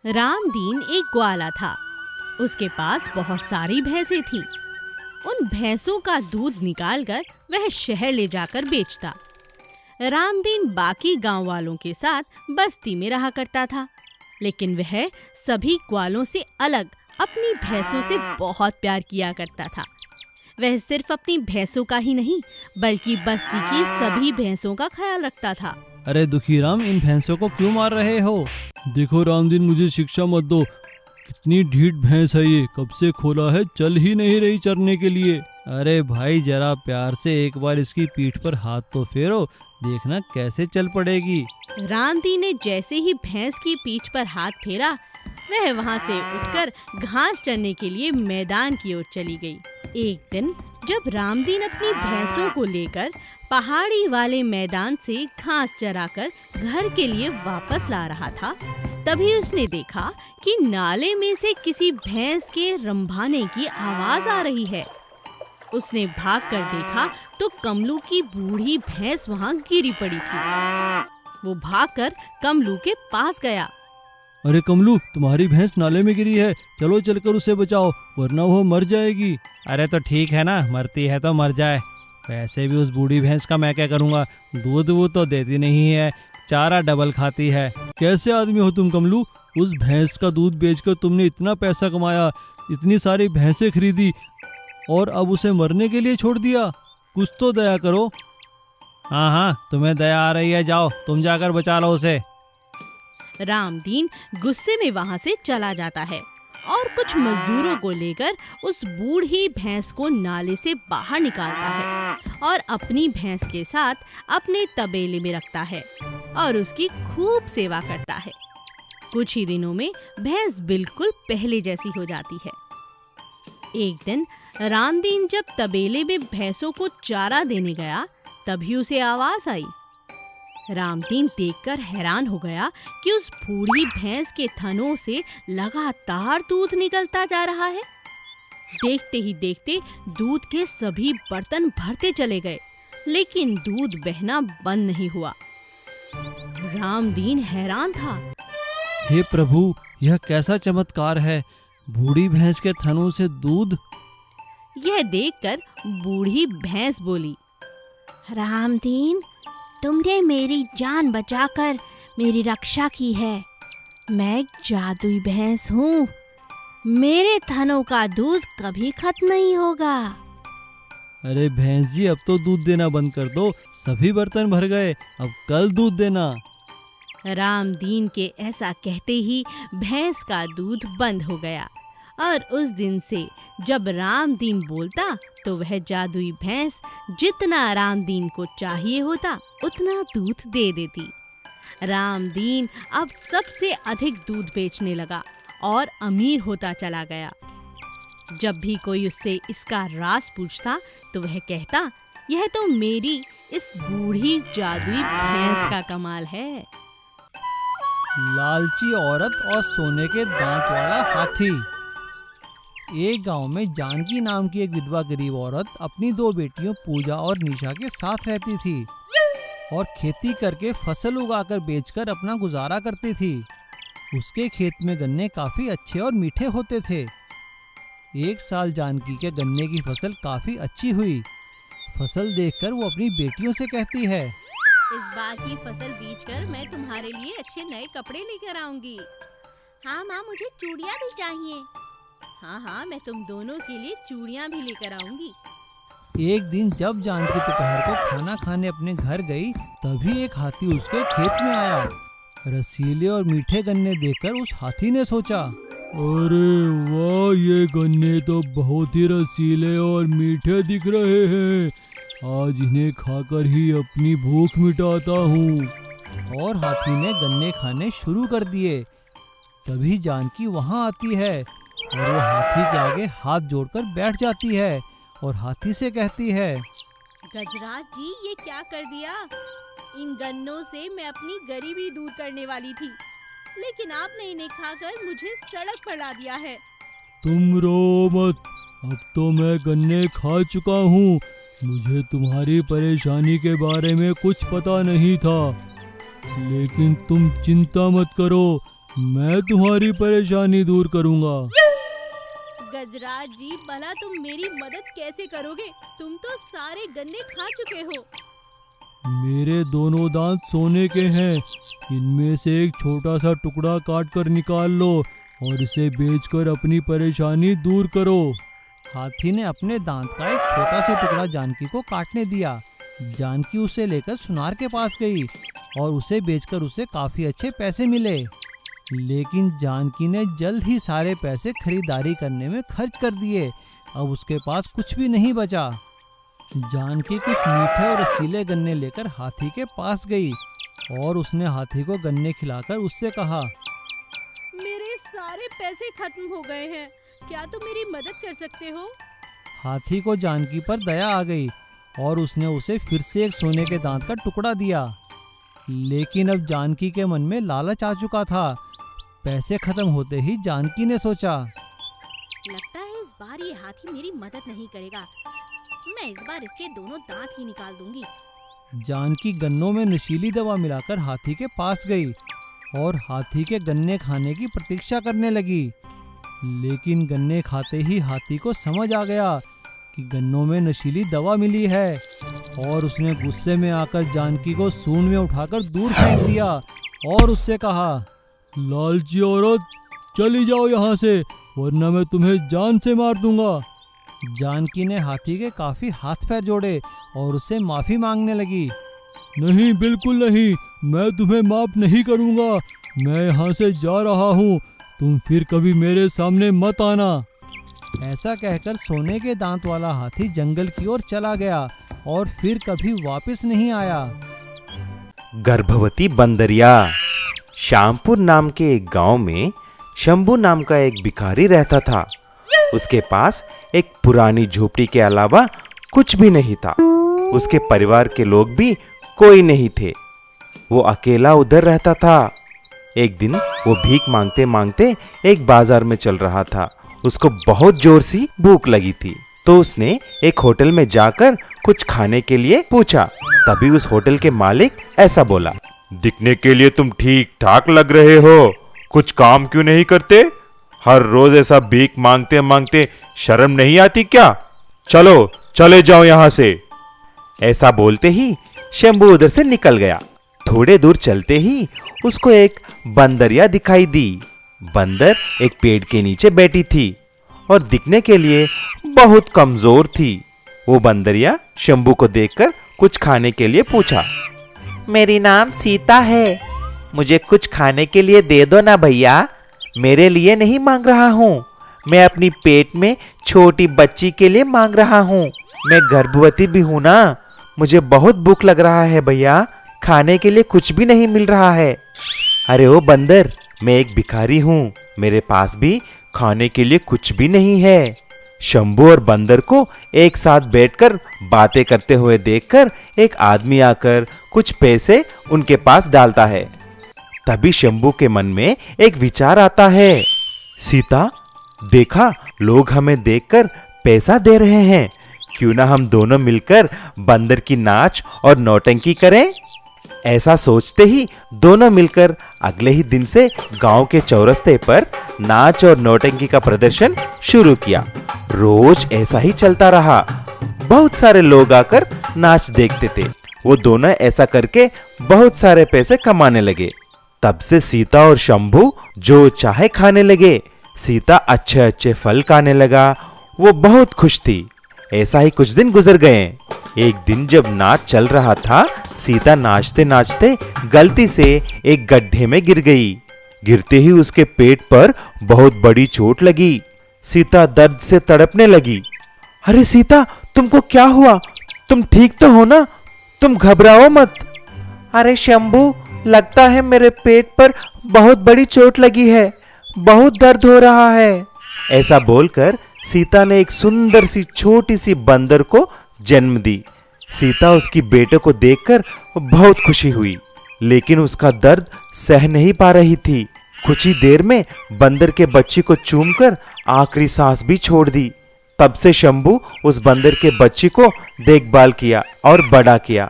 रामदीन एक ग्वाला था। उसके पास बहुत सारी भैंसें थीं। उन भैंसों का दूध निकालकर वह शहर ले जाकर बेचता। रामदीन बाकी गांव वालों के साथ बस्ती में रहा करता था, लेकिन वह सभी ग्वालों से अलग अपनी भैंसों से बहुत प्यार किया करता था। वह सिर्फ अपनी भैंसों का ही नहीं बल्कि बस्ती की सभी भैंसों का ख्याल रखता था। अरे दुखीराम, इन भैंसों को क्यों मार रहे हो? देखो रामदीन, मुझे शिक्षा मत दो। कितनी ढीठ भैंस है ये, कब से खोला है, चल ही नहीं रही चरने के लिए। अरे भाई, जरा प्यार से एक बार इसकी पीठ पर हाथ तो फेरो, देखना कैसे चल पड़ेगी। रामदीन ने जैसे ही भैंस की पीठ पर हाथ फेरा, वह वहां से उठकर घास चरने के लिए मैदान की ओर चली गई। एक दिन जब रामदीन अपनी भैंसों को लेकर पहाड़ी वाले मैदान से घास चराकर घर के लिए वापस ला रहा था, तभी उसने देखा कि नाले में से किसी भैंस के रंभाने की आवाज आ रही है। उसने भागकर देखा तो कमलू की बूढ़ी भैंस वहां गिरी पड़ी थी। वो भागकर कमलू के पास गया। अरे कमलू, तुम्हारी भैंस नाले में गिरी है, चलो चलकर उसे बचाओ, वरना वो मर जाएगी। अरे तो ठीक है ना, मरती है तो मर जाए। वैसे भी उस बूढ़ी भैंस का मैं क्या करूँगा, दूध वो तो देती नहीं है, चारा डबल खाती है। कैसे आदमी हो तुम कमलू? उस भैंस का दूध बेचकर तुमने इतना पैसा कमाया, इतनी सारी भैंसें खरीदी और अब उसे मरने के लिए छोड़ दिया। कुछ तो दया करो। हाँ हाँ, तुम्हें दया आ रही है, जाओ तुम जाकर बचा लो उसे। रामदीन गुस्से में वहां से चला जाता है और कुछ मजदूरों को लेकर उस बूढ़ी भैंस को नाले से बाहर निकालता है और अपनी भैंस के साथ अपने तबेले में रखता है और उसकी खूब सेवा करता है। कुछ ही दिनों में भैंस बिल्कुल पहले जैसी हो जाती है। एक दिन रामदीन जब तबेले में भैंसों को चारा देने गया, तभी उसे आवाज आई। रामदीन देखकर हैरान हो गया कि उस बूढ़ी भैंस के थनों से लगातार दूध निकलता जा रहा है। देखते ही देखते दूध के सभी बर्तन भरते चले गए, लेकिन दूध बहना बंद नहीं हुआ। रामदीन हैरान था। हे प्रभु, यह कैसा चमत्कार है, बूढ़ी भैंस के थनों से दूध। यह देखकर बूढ़ी भैंस बोली, रामदीन, तुमने मेरी जान बचाकर मेरी रक्षा की है। मैं एक जादुई भैंस हूँ, मेरे थनों का दूध कभी खत्म नहीं होगा। अरे भैंस जी, अब तो दूध देना बंद कर दो, सभी बर्तन भर गए, अब कल दूध देना। रामदीन के ऐसा कहते ही भैंस का दूध बंद हो गया और उस दिन से जब रामदीन बोलता तो वह जादुई भैंस जितना रामदीन को चाहिए होता उतना दूध दे देती। रामदीन अब सबसे अधिक दूध बेचने लगा और अमीर होता चला गया। जब भी कोई उससे इसका राज पूछता तो वह कहता, यह तो मेरी इस बूढ़ी जादुई भैंस का कमाल है। लालची औरत और सोने के दांत वाला हाथी। एक गांव में जानकी नाम की एक विधवा गरीब औरत अपनी दो बेटियों पूजा और निशा के साथ रहती थी और खेती करके फसल उगाकर बेचकर अपना गुजारा करती थी। उसके खेत में गन्ने काफी अच्छे और मीठे होते थे। एक साल जानकी के गन्ने की फसल काफी अच्छी हुई। फसल देखकर वो अपनी बेटियों से कहती है, इस बार की फसल बेचकर मैं तुम्हारे लिए अच्छे नए कपड़े लेकर आऊंगी। हाँ माँ, मुझे चूड़ियाँ भी चाहिए। हाँ हाँ, मैं तुम दोनों के लिए चूड़ियाँ भी लेकर आऊंगी। एक दिन जब जानकी दोपहर को खाना खाने अपने घर गई, तभी एक हाथी उसके खेत में आया। रसीले और मीठे गन्ने देखकर उस हाथी ने सोचा, अरे वाह, ये गन्ने तो बहुत ही रसीले और मीठे दिख रहे हैं, आज इन्हें खाकर ही अपनी भूख मिटाता हूँ। और हाथी ने गन्ने खाने शुरू कर दिए। तभी जानकी वहाँ आती है और वो हाथी के आगे हाथ जोड़कर बैठ जाती है और हाथी से कहती है, गजराज जी, ये क्या कर दिया? इन गन्नों से मैं अपनी गरीबी दूर करने वाली थी, लेकिन आपने इन्हें खाकर मुझे सड़क पर ला दिया है। तुम रो मत, अब तो मैं गन्ने खा चुका हूँ, मुझे तुम्हारी परेशानी के बारे में कुछ पता नहीं था, लेकिन तुम चिंता मत करो, मैं तुम्हारी परेशानी दूर करूंगा। गजराज जी, भला तुम मेरी मदद कैसे करोगे? तुम तो सारे गन्ने खा चुके हो। मेरे दोनों दांत सोने के हैं, इनमें से एक छोटा सा टुकड़ा काट कर निकाल लो और इसे बेचकर अपनी परेशानी दूर करो। हाथी ने अपने दांत का एक छोटा सा टुकड़ा जानकी को काटने दिया। जानकी उसे लेकर सुनार के पास गई और उसे बेचकर उसे काफी अच्छे पैसे मिले। लेकिन जानकी ने जल्द ही सारे पैसे खरीदारी करने में खर्च कर दिए। अब उसके पास कुछ भी नहीं बचा। जानकी कुछ मीठे और रसीले गन्ने लेकर हाथी के पास गई और उसने हाथी को गन्ने खिलाकर उससे कहा, मेरे सारे पैसे खत्म हो गए हैं, क्या तुम मेरी मदद कर सकते हो? हाथी को जानकी पर दया आ गई और उसने उसे फिर से एक सोने के दांत का टुकड़ा दिया। लेकिन अब जानकी के मन में लालच आ चुका था। पैसे खत्म होते ही जानकी ने सोचा, लगता है इस बार ये हाथी मेरी मदद नहीं करेगा। मैं इस बार इसके दोनों दांत ही निकाल दूंगी। जानकी गन्नों में नशीली दवा मिलाकर हाथी के पास गई और हाथी के गन्ने खाने की प्रतीक्षा करने लगी। लेकिन गन्ने खाते ही हाथी को समझ आ गया कि गन्नों में नशीली दवा मिली है और उसने गुस्से में आकर जानकी को सूंड में उठाकर दूर फेंक दिया और उससे कहा, लालची औरत, चली जाओ यहाँ से, वरना मैं तुम्हें जान से मार दूंगा। जानकी ने हाथी के काफी हाथ पैर जोड़े और उससे माफी मांगने लगी। नहीं, बिल्कुल नहीं, मैं तुम्हें माफ नहीं करूंगा। मैं यहाँ से जा रहा हूँ, तुम फिर कभी मेरे सामने मत आना। ऐसा कहकर सोने के दांत वाला हाथी जंगल की ओर चला गया और फिर कभी वापस नहीं आया। गर्भवती बंदरिया। श्यामपुर नाम के एक गांव में शंभू नाम का एक भिखारी रहता था। उसके पास एक पुरानी झोपड़ी के अलावा कुछ भी नहीं था। उसके परिवार के लोग भी कोई नहीं थे। वो अकेला उधर रहता था। एक दिन वो भीख मांगते मांगते एक बाजार में चल रहा था। उसको बहुत जोर सी भूख लगी थी, तो उसने एक होटल में जाकर कुछ खाने के लिए पूछा। तभी उस होटल के मालिक ऐसा बोला, दिखने के लिए तुम ठीक ठाक लग रहे हो, कुछ काम क्यों नहीं करते? हर रोज ऐसा भीख मांगते मांगते शर्म नहीं आती क्या? चलो चले जाओ यहाँ से। ऐसा बोलते ही शंभू उधर से निकल गया। थोड़े दूर चलते ही उसको एक बंदरिया दिखाई दी। बंदर एक पेड़ के नीचे बैठी थी और दिखने के लिए बहुत कमजोर थी। वो बंदरिया शंभू को देखकर कुछ खाने के लिए पूछा, मेरी नाम सीता है, मुझे कुछ खाने के लिए दे दो ना भैया। मेरे लिए नहीं मांग रहा हूँ, मैं अपनी पेट में छोटी बच्ची के लिए मांग रहा हूँ। मैं गर्भवती भी हूँ ना, मुझे बहुत भूख लग रहा है भैया, खाने के लिए कुछ भी नहीं मिल रहा है। अरे ओ बंदर, मैं एक भिखारी हूँ, मेरे पास भी खाने के लिए कुछ भी नहीं है। शंभू और बंदर को एक साथ बैठकर बातें करते हुए देखकर एक आदमी आकर कुछ पैसे उनके पास डालता है। तभी शंभू के मन में एक विचार आता है, सीता, देखा लोग हमें देखकर पैसा दे रहे हैं, क्यों ना हम दोनों मिलकर बंदर की नाच और नौटंकी करें। ऐसा सोचते ही दोनों मिलकर अगले ही दिन से गांव के चौरस्ते पर नाच और नौटंकी का प्रदर्शन शुरू किया। रोज ऐसा ही चलता रहा। बहुत सारे लोग आकर नाच देखते थे। वो दोनों ऐसा करके बहुत सारे पैसे कमाने लगे। तब से सीता और शंभू जो चाहे खाने लगे। सीता अच्छे अच्छे फल खाने लगा। वो बहुत खुश थी। ऐसा ही कुछ दिन गुजर गए। एक दिन जब नाच चल रहा था, सीता नाचते नाचते गलती से एक गड्ढे में गिर गई। गिरते ही उसके पेट पर बहुत बड़ी चोट लगी। सीता दर्द से तड़पने लगी। अरे सीता, तुमको क्या हुआ? तुम ठीक तो हो ना? तुम घबराओ मत। अरे शंभू, लगता है मेरे पेट पर बहुत बड़ी चोट लगी है, बहुत दर्द हो रहा है। ऐसा बोलकर सीता ने एक सुंदर सी छोटी सी बंदर को जन्म दी। सीता उसकी बेटे को देखकर बहुत खुशी हुई, लेकिन उसका दर्द सह नहीं पा रही थी। कुछ ही देर में बंदर के बच्चे को चूमकर आखिरी सांस भी छोड़ दी। तब से शंभू उस बंदर के बच्चे को देखभाल किया और बड़ा किया।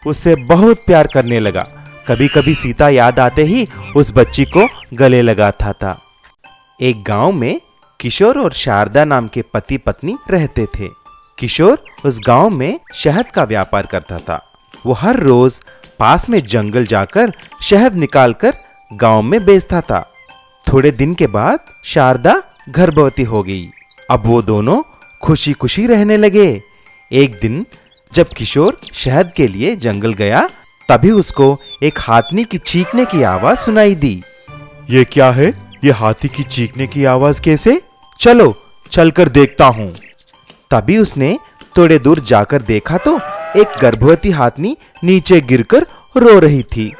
उससे बहुत प्यार करने लगा। कभी कभी सीता याद आते ही उस बच्ची को गले लगाता था। एक गांव में किशोर और शारदा नाम के पति पत्नी रहते थे। किशोर उस गांव में शहद का व्यापार करता था। वो हर रोज पास में जंगल जाकर शहद निकालकर गांव में बेचता था। थोड़े दिन के बाद शारदा गर्भवती हो गई। अब वो दोनों खुशी खुशी रहने लगे। एक दिन जब किशोर शहद के लिए जंगल गया, तभी उसको एक हाथनी की चीखने की आवाज सुनाई दी। ये क्या है? ये हाथी की चीखने की आवाज कैसे? चलो चलकर देखता हूँ। तभी उसने थोड़े दूर जाकर देखा तो एक गर्भवती हाथनी नीचे गिरकर रो रही थी।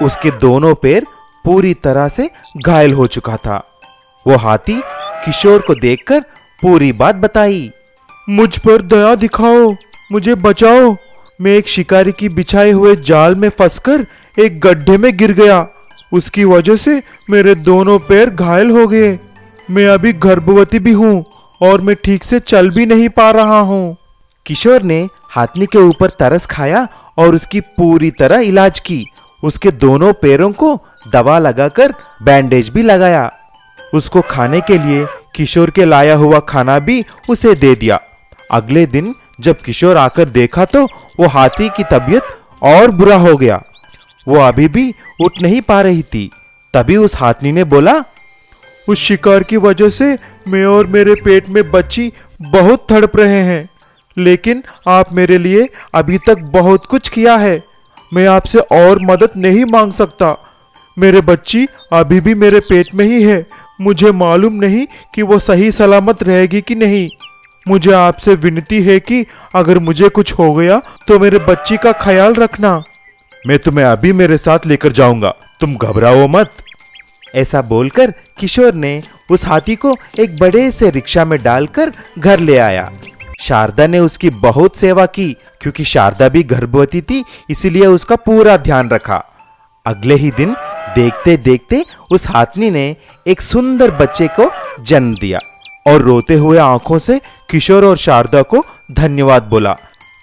उसके दोनों पैर पूरी तरह से घायल हो चुका था। वो हाथी किशोर को देखकर पूरी बात बताई। मुझ पर दया दिखाओ, मुझे बचाओ। मैं एक शिकारी की बिछाए हुए जाल में फंसकर एक गड्ढे में गिर गया। उसकी वजह से मेरे दोनों पैर घायल हो गए। मैं अभी गर्भवती भी हूँ और मैं ठीक से चल भी नहीं पा रहा हूँ। किशोर ने हाथनी के ऊपर तरस खाया और उसकी पूरी तरह इलाज की। उसके दोनों पैरों को दवा लगाकर बैंडेज भी लगाया। उसको खाने के लिए किशोर के लाया हुआ खाना भी उसे दे दिया। अगले दिन जब किशोर आकर देखा तो वो हाथी की तबीयत और बुरा हो गया। वो अभी भी उठ नहीं पा रही थी। तभी उस हाथनी ने बोला, उस शिकार की वजह से मैं और मेरे पेट में बच्ची बहुत तड़प रहे हैं, लेकिन आप मेरे लिए अभी तक बहुत कुछ किया है। मैं आपसे और मदद नहीं मांग सकता। मेरे बच्ची अभी भी मेरे पेट में ही है। मुझे मालूम नहीं कि वो सही सलामत रहेगी कि नहीं। मुझे आपसे विनती है कि अगर मुझे कुछ हो गया तो मेरे बच्ची का ख्याल रखना। मैं तुम्हें अभी मेरे साथ लेकर जाऊंगा, तुम घबराओ मत। ऐसा बोलकर किशोर ने उस हाथी को एक बड़े से रिक्शा में डालकर घर ले आया। शारदा ने उसकी बहुत सेवा की, क्योंकि शारदा भी गर्भवती थी, इसीलिए उसका पूरा ध्यान रखा। अगले ही दिन देखते देखते उस हाथनी ने एक सुंदर बच्चे को जन्म दिया और रोते हुए आंखों से किशोर और शारदा को धन्यवाद बोला।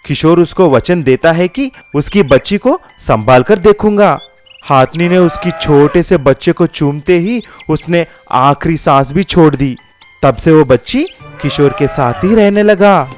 किशोर उसको वचन देता है कि उसकी बच्ची को संभाल कर देखूंगा। हाथनी ने उसकी छोटे से बच्चे को चूमते ही उसने आखिरी सांस भी छोड़ दी। तब से वो बच्ची किशोर के साथ ही रहने लगा।